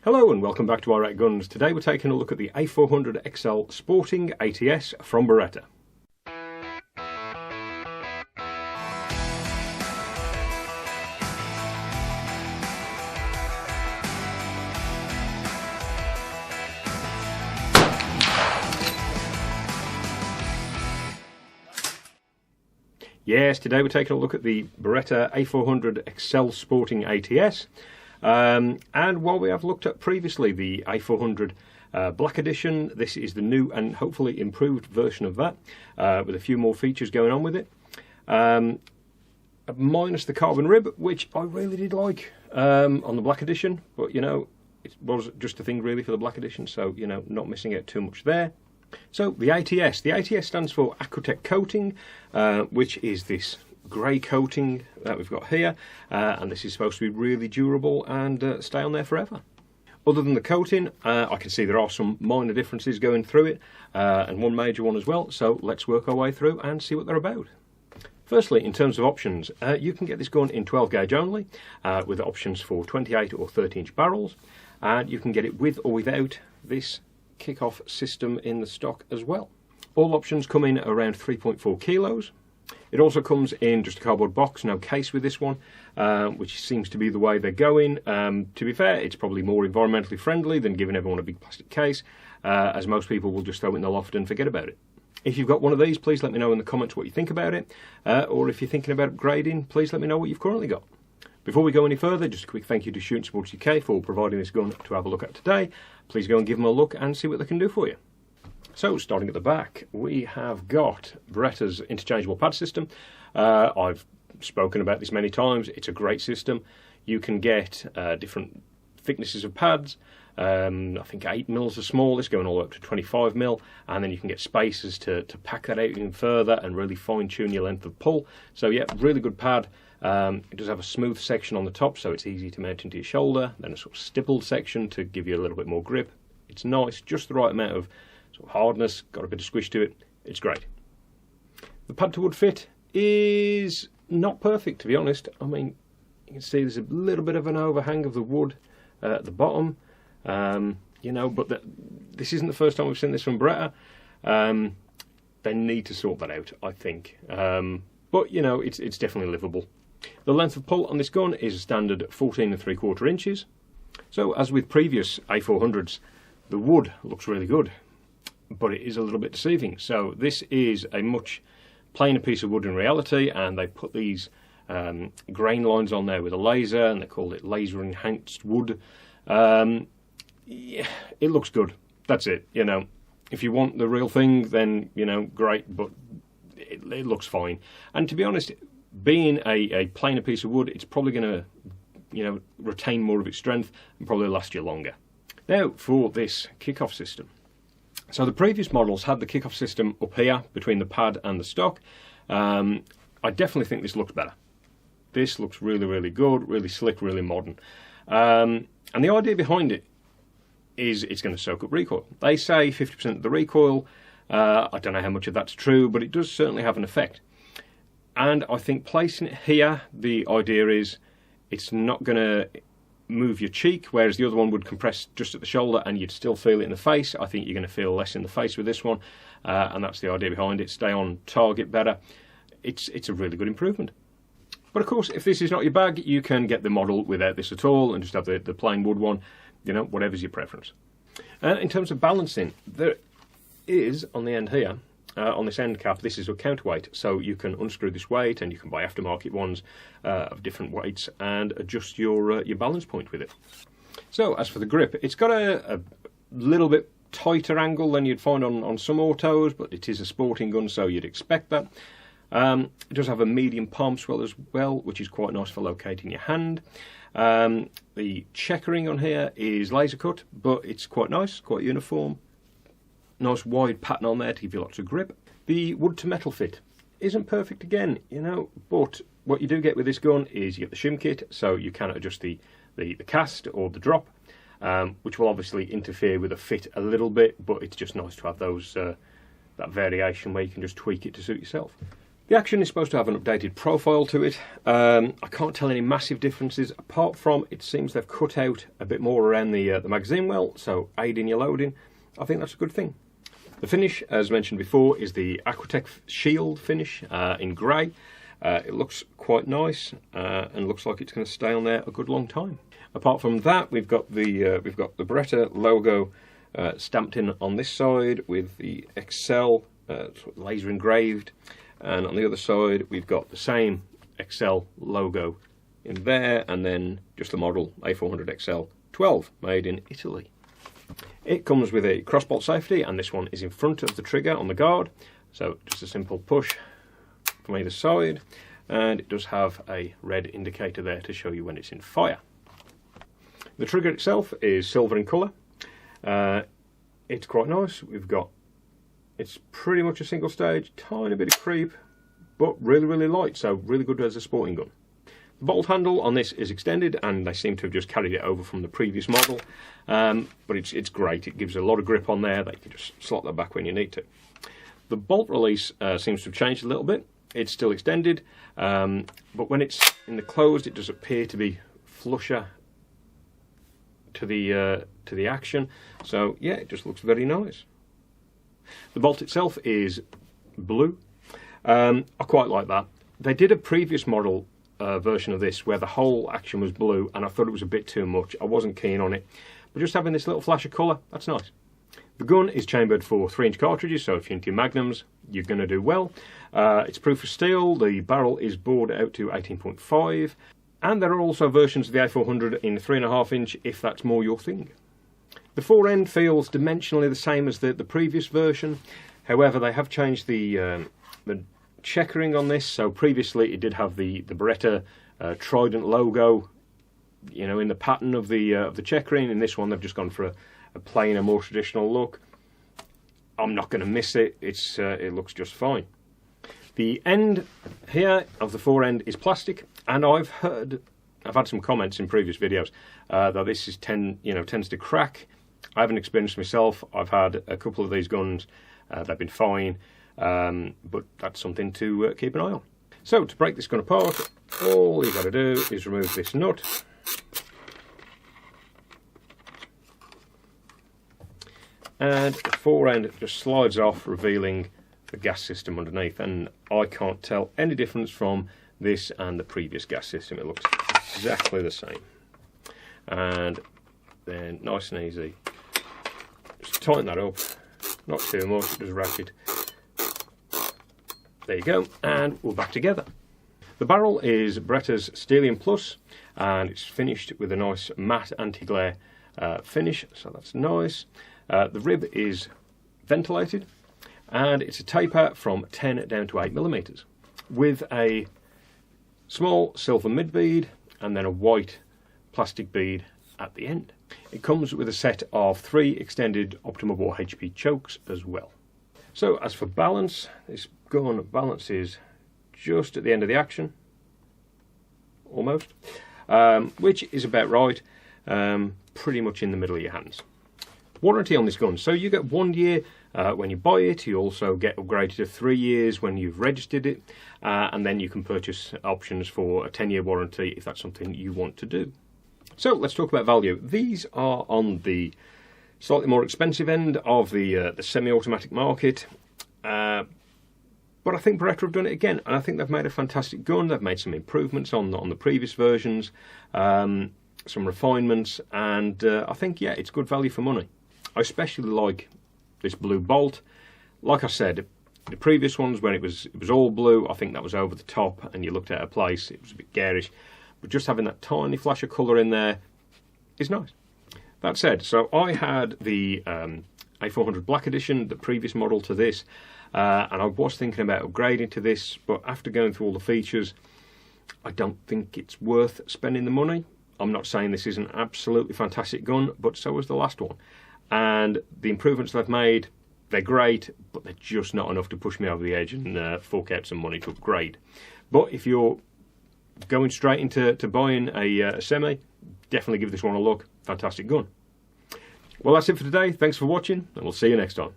Hello and welcome back to Iraq Guns. Today we're taking a look at the A400 Xcel Sporting ATS from Beretta. Yes, today we're taking a look at the Beretta A400 Xcel Sporting ATS. And while we have looked at previously the A400 Black Edition, this is the new and hopefully improved version of that, with a few more features going on with it. Minus the carbon rib, which I really did like on the Black Edition, but you know, it was just a thing really for the Black Edition, so you know, not missing out too much there. So the ATS stands for Acutec Coating, which is this grey coating that we've got here, and this is supposed to be really durable and stay on there forever. Other than the coating, I can see there are some minor differences going through it, and one major one as well, so let's work our way through and see what they're about. Firstly, in terms of options, you can get this gun in 12 gauge only, with options for 28 or 30-inch barrels, and you can get it with or without this kick-off system in the stock as well. All options come in around 3.4 kilos. It also comes in just a cardboard box, no case with this one, which seems to be the way they're going. To be fair, it's probably more environmentally friendly than giving everyone a big plastic case, as most people will just throw it in the loft and forget about it. If you've got one of these, please let me know in the comments what you think about it, or if you're thinking about upgrading, please let me know what you've currently got. Before we go any further, just a quick thank you to Shooting Sports UK for providing this gun to have a look at today. Please go and give them a look and see what they can do for you. So, starting at the back, we have got Beretta's interchangeable pad system. I've spoken about this many times. It's a great system. You can get different thicknesses of pads. I think 8mm is the smallest, going all the way up to 25mm, and then you can get spacers to pack that out even further and really fine-tune your length of pull. So yeah, really good pad. It does have a smooth section on the top, so it's easy to mount into your shoulder, then a sort of stippled section to give you a little bit more grip. It's nice, just the right amount of sort of hardness, got a bit of squish to it. It's great. The pad to wood fit is not perfect, to be honest. I mean, you can see there's a little bit of an overhang of the wood at the bottom, you know, but this isn't the first time we've seen this from Beretta. They need to sort that out, I think. But you know, it's definitely livable. The length of pull on this gun is a standard 14 3/4 inches. So as with previous A400s, the wood looks really good, but it is a little bit deceiving. So this is a much plainer piece of wood in reality, and they put these grain lines on there with a laser, and they called it laser enhanced wood. Yeah, it looks good. That's it. You know, if you want the real thing, then you know, great, but it looks fine. And to be honest, being a plainer piece of wood, it's probably going to, you know, retain more of its strength and probably last you longer. Now for this kick-off system. So the previous models had the kick-off system up here between the pad and the stock. I definitely think this looks better. This looks really, really good, really slick, really modern. And the idea behind it is it's going to soak up recoil. They say 50% of the recoil. I don't know how much of that's true, but it does certainly have an effect. And I think placing it here, the idea is it's not going to move your cheek, whereas the other one would compress just at the shoulder and you'd still feel it in the face. I think you're going to feel less in the face with this one, and that's the idea behind it. Stay on target better. It's a really good improvement. But of course, if this is not your bag, you can get the model without this at all and just have the plain wood one, you know, whatever's your preference. In terms of balancing, there is on the end here, on this end cap, this is a counterweight, so you can unscrew this weight and you can buy aftermarket ones of different weights and adjust your balance point with it. So as for the grip, it's got a little bit tighter angle than you'd find on some autos, but it is a sporting gun, so you'd expect that. It does have a medium palm swell as well, which is quite nice for locating your hand. The checkering on here is laser cut, but it's quite nice, quite uniform. Nice wide pattern on there to give you lots of grip. The wood to metal fit isn't perfect again, you know, but what you do get with this gun is you get the shim kit, so you can adjust the cast or the drop, which will obviously interfere with the fit a little bit, but it's just nice to have those that variation where you can just tweak it to suit yourself. The Action is supposed to have an updated profile to it. I can't tell any massive differences, apart from it seems they've cut out a bit more around the magazine well, so aiding your loading. I think that's a good thing. The finish, as mentioned before, is the Aquatech Shield finish in grey. It looks quite nice and looks like it's going to stay on there a good long time. Apart from that, we've got the Beretta logo stamped in on this side with the Xcel laser engraved. And on the other side, we've got the same Xcel logo in there, and then just the model A400 Xcel 12, made in Italy. It comes with a crossbolt safety, and this one is in front of the trigger on the guard. So just a simple push from either side, and it does have a red indicator there to show you when it's in fire. The trigger itself is silver in colour. It's quite nice. It's pretty much a single stage, tiny bit of creep, but really light, so really good as a sporting gun. The bolt handle on this is extended, and they seem to have just carried it over from the previous model, but it's great. It gives a lot of grip on there that you can just slot that back when you need to. The bolt release seems to have changed a little bit. It's still extended, but when it's in the closed, it does appear to be flusher to the Action. So yeah, it just looks very nice. The bolt itself is blue. I quite like that. They did a previous model version of this where the whole Action was blue, and I thought it was a bit too much. I wasn't keen on it, but just having this little flash of colour, that's nice. The gun is chambered for 3-inch cartridges, so if you're into your magnums, you're going to do well. It's proof of steel. The barrel is bored out to 18.5, and there are also versions of the A400 in 3.5-inch if that's more your thing. The fore end feels dimensionally the same as the previous version. However, they have changed the checkering on this. So previously it did have the Beretta Trident logo, you know, in the pattern of the checkering. In this one, they've just gone for a plainer, more traditional look. I'm not going to miss it. It looks just fine. The end here of the fore end is plastic, and I've had some comments in previous videos that this tends to crack. I haven't experienced myself. I've had a couple of these guns. They've been fine, but that's something to keep an eye on. So to break this gun apart, all you've got to do is remove this nut. And the fore end just slides off, revealing the gas system underneath. And I can't tell any difference from this and the previous gas system. It looks exactly the same. And then nice and easy, just tighten that up, not too much, just ratchet. There you go, and we're back together. The barrel is Beretta's Stellium Plus, and it's finished with a nice matte anti-glare finish, so that's nice. The rib is ventilated, and it's a taper from 10 down to 8mm, with a small silver mid bead and then a white plastic bead at the end. It comes with a set of 3 extended optimal bore HP chokes as well. So as for balance, this gun balances just at the end of the Action, almost, which is about right, pretty much in the middle of your hands. Warranty on this gun, so you get 1 year when you buy it. You also get upgraded to 3 years when you've registered it, and then you can purchase options for a 10-year warranty if that's something you want to do. So let's talk about value. These are on the slightly more expensive end of the semi-automatic market, but I think Beretta have done it again, and I think they've made a fantastic gun. They've made some improvements on the previous versions, some refinements, and I think, yeah, it's good value for money. I especially like this blue bolt. Like I said, the previous ones, when it was all blue, I think that was over the top, and you looked at a place, it was a bit garish. But just having that tiny flash of colour in there is nice. That said, so I had the A400 Black Edition, the previous model to this, and I was thinking about upgrading to this, but after going through all the features, I don't think it's worth spending the money. I'm not saying this is an absolutely fantastic gun, but so was the last one. And the improvements they've made, they're great, but they're just not enough to push me over the edge and fork out some money to upgrade. But if you're going straight into buying a semi, definitely give this one a look. Fantastic gun. Well, that's it for today. Thanks for watching, and we'll see you next time.